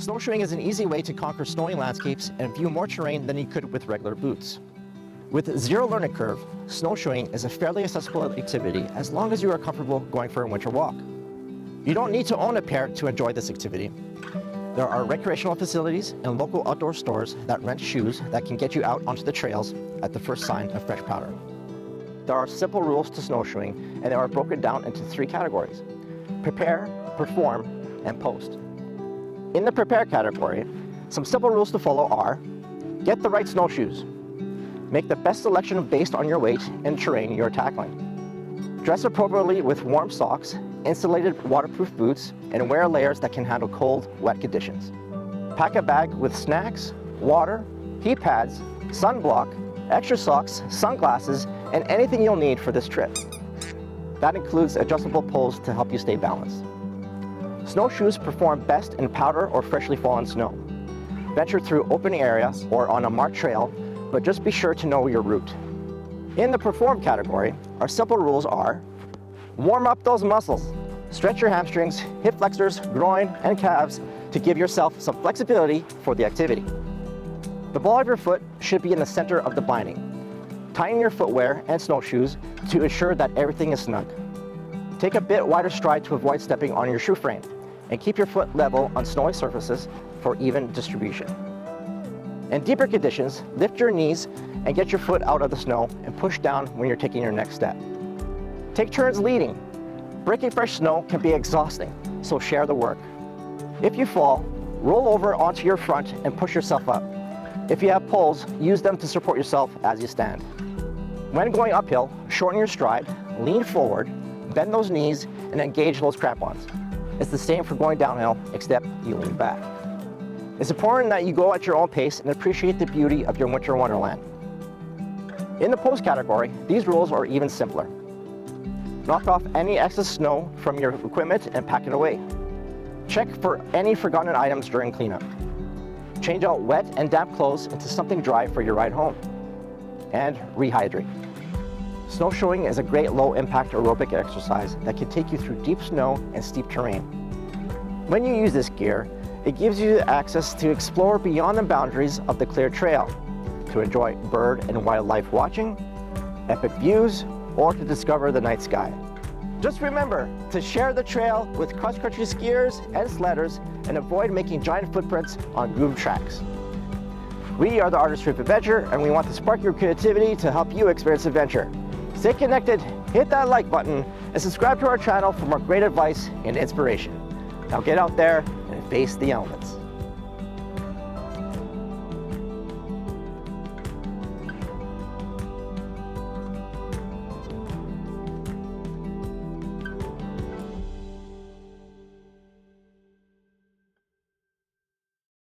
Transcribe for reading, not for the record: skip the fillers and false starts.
Snowshoeing is an easy way to conquer snowy landscapes and view more terrain than you could with regular boots. With zero learning curve, snowshoeing is a fairly accessible activity as long as you are comfortable going for a winter walk. You don't need to own a pair to enjoy this activity. There are recreational facilities and local outdoor stores that rent shoes that can get you out onto the trails at the first sign of fresh powder. There are simple rules to snowshoeing, and they are broken down into 3 categories: prepare, perform, and post. In the prepare category, some simple rules to follow are: get the right snowshoes, make the best selection based on your weight and terrain you're tackling, dress appropriately with warm socks, insulated waterproof boots, and wear layers that can handle cold, wet conditions. Pack a bag with snacks, water, heat pads, sunblock, extra socks, sunglasses, and anything you'll need for this trip. That includes adjustable poles to help you stay balanced. Snowshoes perform best in powder or freshly fallen snow. Venture through open areas or on a marked trail, but just be sure to know your route. In the perform category, our simple rules are: warm up those muscles. Stretch your hamstrings, hip flexors, groin, and calves to give yourself some flexibility for the activity. The ball of your foot should be in the center of the binding. Tighten your footwear and snowshoes to ensure that everything is snug. Take a bit wider stride to avoid stepping on your shoe frame, and keep your foot level on snowy surfaces for even distribution. In deeper conditions, lift your knees and get your foot out of the snow and push down when you're taking your next step. Take turns leading. Breaking fresh snow can be exhausting, so share the work. If you fall, roll over onto your front and push yourself up. If you have poles, use them to support yourself as you stand. When going uphill, shorten your stride, lean forward, bend those knees, and engage those crampons. It's the same for going downhill, except you lean back. It's important that you go at your own pace and appreciate the beauty of your winter wonderland. In the post category, these rules are even simpler. Knock off any excess snow from your equipment and pack it away. Check for any forgotten items during cleanup. Change out wet and damp clothes into something dry for your ride home. And rehydrate. Snowshoeing is a great low-impact aerobic exercise that can take you through deep snow and steep terrain. When you use this gear, it gives you access to explore beyond the boundaries of the cleared trail, to enjoy bird and wildlife watching, epic views, or to discover the night sky. Just remember to share the trail with cross-country skiers and sledders and avoid making giant footprints on grooved tracks. We are the Artist Trip Adventure, and we want to spark your creativity to help you experience adventure. Stay connected, hit that like button, and subscribe to our channel for more great advice and inspiration. Now get out there and face the elements.